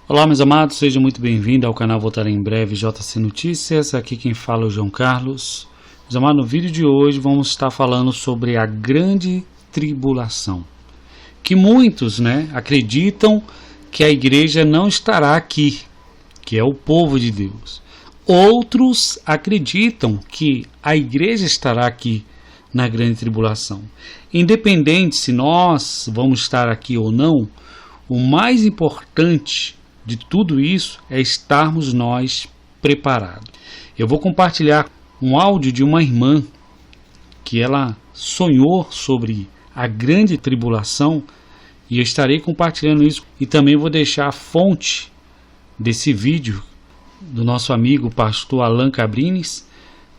Olá, meus amados, sejam muito bem-vindos ao canal Voltarei em Breve JC Notícias. Aqui quem fala é o João Carlos. Meus amados, no vídeo de hoje vamos estar falando sobre a grande tribulação. Que muitos, acreditam que a igreja não estará aqui, que é o povo de Deus. Outros acreditam que a igreja estará aqui na grande tribulação. Independente se nós vamos estar aqui ou não, o mais importante de tudo isso é estarmos nós preparados. Eu vou compartilhar um áudio de uma irmã que ela sonhou sobre a grande tribulação e eu estarei compartilhando isso e também vou deixar a fonte desse vídeo do nosso amigo pastor Alan Cabrines,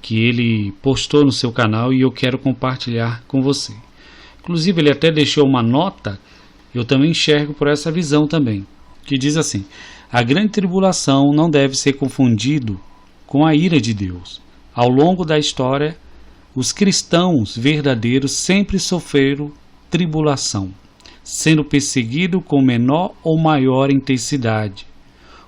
que ele postou no seu canal e eu quero compartilhar com você. Inclusive ele até deixou uma nota, eu também enxergo por essa visão também, que diz assim: a grande tribulação não deve ser confundido com a ira de Deus. Ao longo da história, os cristãos verdadeiros sempre sofreram tribulação, sendo perseguidos com menor ou maior intensidade.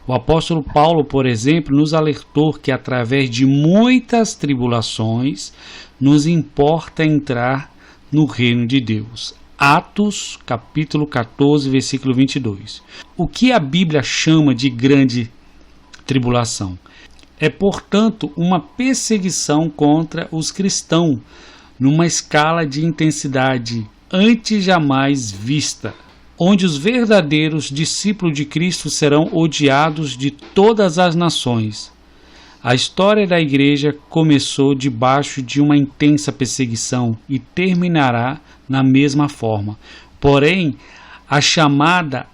O apóstolo Paulo, por exemplo, nos alertou que através de muitas tribulações nos importa entrar no reino de Deus. Atos, capítulo 14, versículo 22. O que a Bíblia chama de grande tribulação? É, portanto, uma perseguição contra os cristãos, numa escala de intensidade antes jamais vista, onde os verdadeiros discípulos de Cristo serão odiados de todas as nações. A história da igreja começou debaixo de uma intensa perseguição e terminará na mesma forma. Porém, a chamada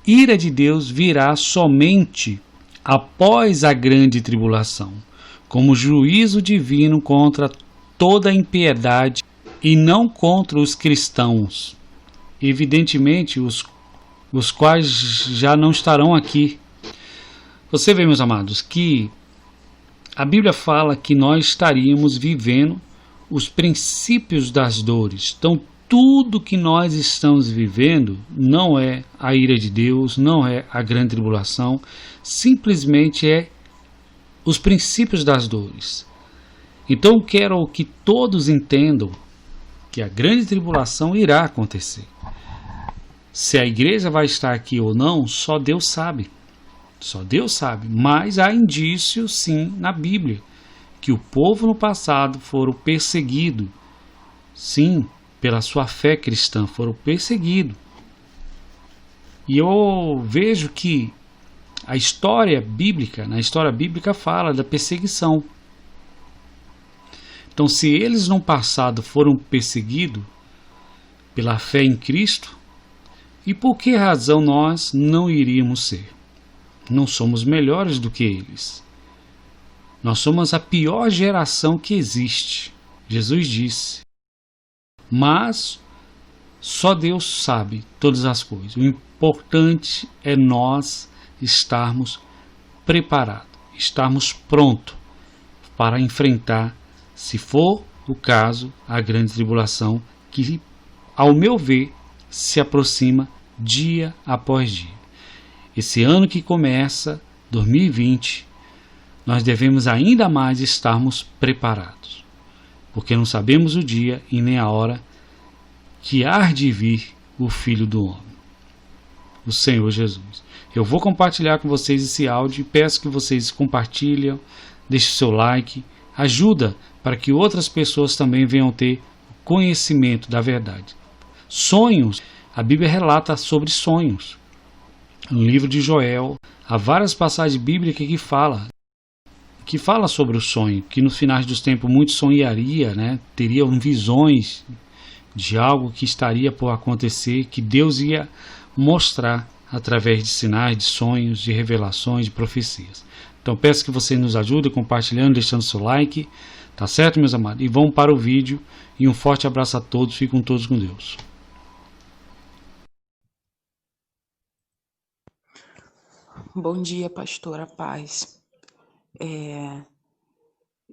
ira de Deus virá somente após a grande tribulação, como juízo divino contra toda a impiedade e não contra os cristãos. Evidentemente, os quais já não estarão aqui. Você vê, meus amados, que a Bíblia fala que nós estaríamos vivendo os princípios das dores. Então, tudo que nós estamos vivendo não é a ira de Deus, não é a grande tribulação, simplesmente é os princípios das dores. Então, quero que todos entendam que a grande tribulação irá acontecer. Se a igreja vai estar aqui ou não, só Deus sabe. Só Deus sabe, mas há indícios sim na Bíblia que o povo no passado foram perseguidos, sim, pela sua fé cristã, foram perseguidos. E eu vejo que na história bíblica fala da perseguição. Então, se eles no passado foram perseguidos pela fé em Cristo, e por que razão nós não iríamos ser? Não somos melhores do que eles. Nós somos a pior geração que existe. Jesus disse. Mas só Deus sabe todas as coisas. O importante é nós estarmos preparados, estarmos prontos para enfrentar, se for o caso, a grande tribulação que, ao meu ver, se aproxima dia após dia. Esse ano que começa, 2020, nós devemos ainda mais estarmos preparados, porque não sabemos o dia e nem a hora que há de vir o Filho do Homem, o Senhor Jesus. Eu vou compartilhar com vocês esse áudio e peço que vocês compartilhem, deixem seu like, ajuda para que outras pessoas também venham ter conhecimento da verdade. Sonhos, a Bíblia relata sobre sonhos. No livro de Joel, há várias passagens bíblicas que fala sobre o sonho, que nos finais dos tempos muitos sonharia, teriam visões de algo que estaria por acontecer, que Deus ia mostrar através de sinais, de sonhos, de revelações, de profecias. Então peço que você nos ajude compartilhando, deixando seu like, tá certo, meus amados? E vamos para o vídeo e um forte abraço a todos, fiquem todos com Deus. Bom dia, pastora Paz.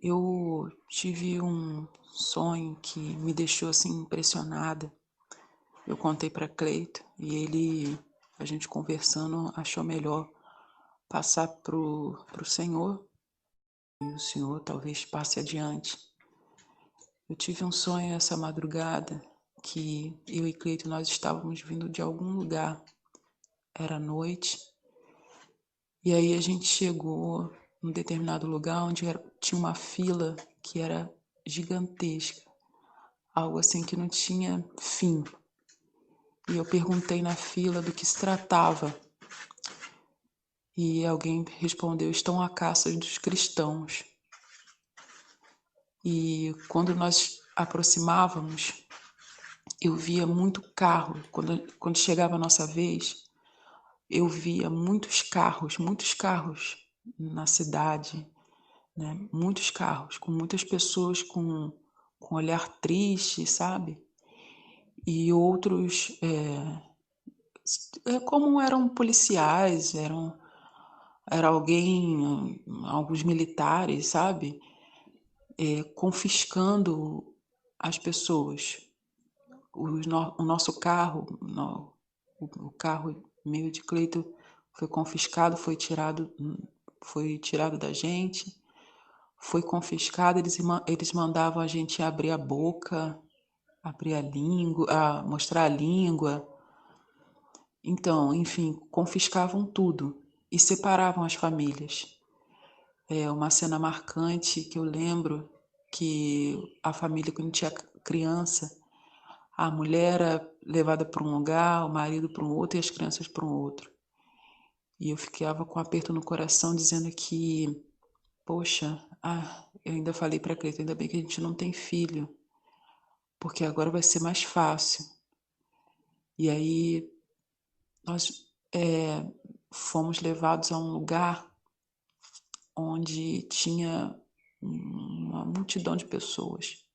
Eu tive um sonho que me deixou assim impressionada. Eu contei para Cleito e a gente conversando, achou melhor passar pro Senhor e o Senhor talvez passe adiante. Eu tive um sonho essa madrugada que eu e Cleito nós estávamos vindo de algum lugar. Era noite. E aí a gente chegou num determinado lugar onde tinha uma fila que era gigantesca. Algo assim que não tinha fim. E eu perguntei na fila do que se tratava. E alguém respondeu: estão à caça dos cristãos. E quando nós aproximávamos, eu via muito carro. Quando chegava a nossa vez, eu via muitos carros na cidade, né? Muitos carros, com muitas pessoas com olhar triste, sabe? E outros, como eram policiais, era alguém, alguns militares, sabe? Confiscando as pessoas. O nosso carro, o carro meio de Cleito foi confiscado, foi tirado da gente, foi confiscado, eles mandavam a gente abrir a boca, abrir a língua, mostrar a língua. Então, enfim, confiscavam tudo e separavam as famílias. É uma cena marcante que eu lembro que a família, quando tinha criança, a mulher era levada para um lugar, o marido para um outro e as crianças para um outro. E eu ficava com um aperto no coração dizendo que, poxa, eu ainda falei para a Cleita, ainda bem que a gente não tem filho, porque agora vai ser mais fácil. E aí nós fomos levados a um lugar onde tinha uma multidão de pessoas.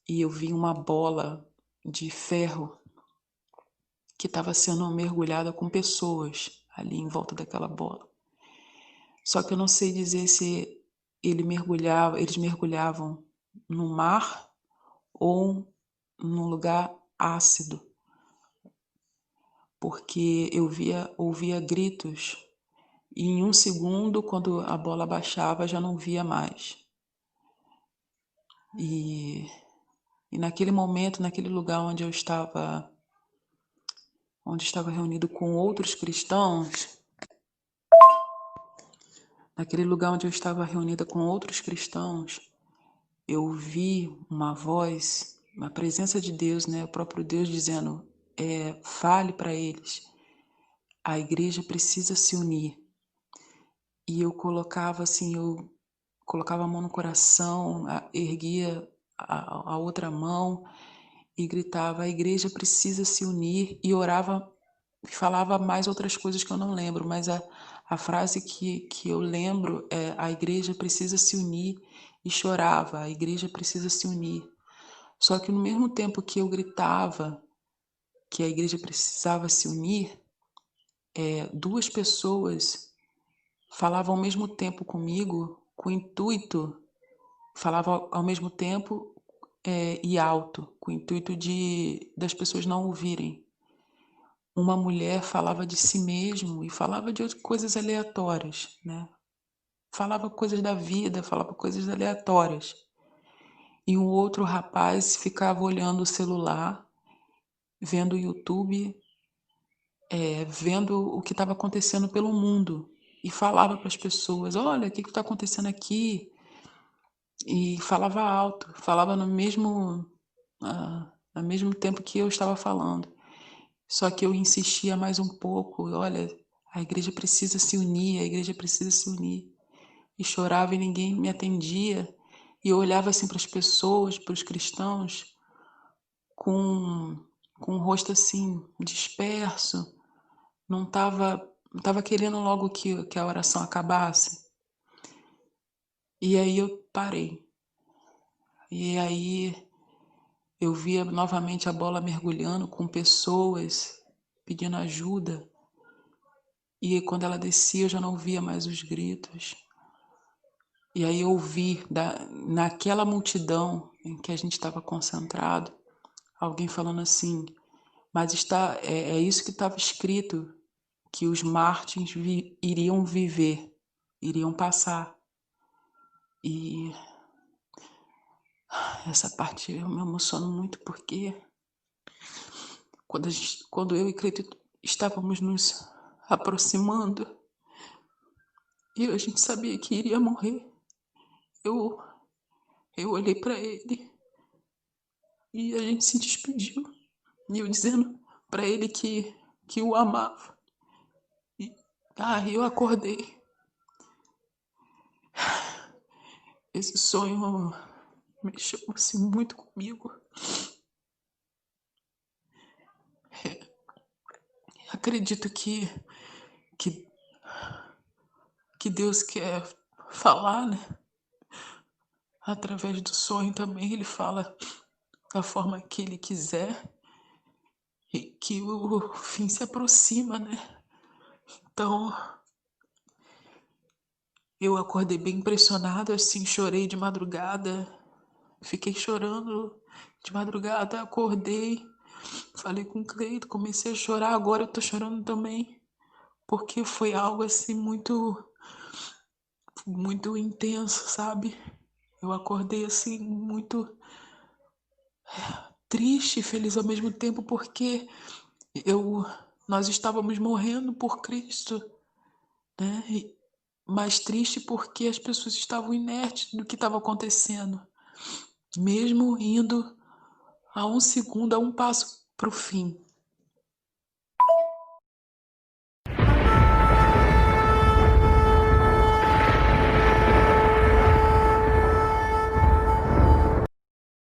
E eu vi uma bola de ferro que estava sendo mergulhada com pessoas ali em volta daquela bola. Só que eu não sei dizer se eles mergulhavam no mar ou num lugar ácido, porque ouvia gritos e em um segundo, quando a bola baixava, já não via mais. E naquele momento, naquele lugar onde estava reunido com outros cristãos, eu vi uma voz, uma presença de Deus, né? O próprio Deus dizendo, fale para eles, a igreja precisa se unir. E eu colocava a mão no coração, erguia a outra mão e gritava, a igreja precisa se unir, e orava, falava mais outras coisas que eu não lembro, mas a frase que eu lembro é, a igreja precisa se unir, e chorava, a igreja precisa se unir. Só que no mesmo tempo que eu gritava que a igreja precisava se unir, duas pessoas falavam ao mesmo tempo comigo, com o intuito, falavam ao mesmo tempo e alto, com o intuito das pessoas não ouvirem. Uma mulher falava de si mesmo e falava de outras coisas aleatórias, né? Falava coisas da vida, falava coisas aleatórias. E um outro rapaz ficava olhando o celular, vendo o YouTube, vendo o que estava acontecendo pelo mundo. E falava para as pessoas, olha, o que está acontecendo aqui? E falava alto, falava no mesmo tempo que eu estava falando. Só que eu insistia mais um pouco, olha, a igreja precisa se unir, a igreja precisa se unir. E chorava e ninguém me atendia. E eu olhava assim para as pessoas, para os cristãos, com o rosto assim, disperso. Não tava querendo logo que a oração acabasse. E aí eu parei. E aí eu via novamente a bola mergulhando com pessoas pedindo ajuda. E quando ela descia, eu já não via mais os gritos. E aí eu ouvi, naquela multidão em que a gente estava concentrado, alguém falando assim, mas é isso que estava escrito, que os mártires iriam viver, iriam passar. E essa parte eu me emociono muito porque quando eu e Cleito estávamos nos aproximando e a gente sabia que iria morrer, eu olhei para ele e a gente se despediu. E eu dizendo para ele que o amava. E eu acordei. Esse sonho mexeu assim muito comigo. Acredito que, que Deus quer falar, né? Através do sonho também ele fala da forma que ele quiser e que o fim se aproxima, né? Então eu acordei bem impressionada, assim, chorei de madrugada, fiquei chorando de madrugada, acordei, falei com o Cleito, comecei a chorar, agora eu tô chorando também, porque foi algo assim muito intenso, sabe? Eu acordei assim muito triste e feliz ao mesmo tempo, porque nós estávamos morrendo por Cristo, né? Mas triste porque as pessoas estavam inertes do que estava acontecendo, mesmo indo a um segundo, a um passo para o fim.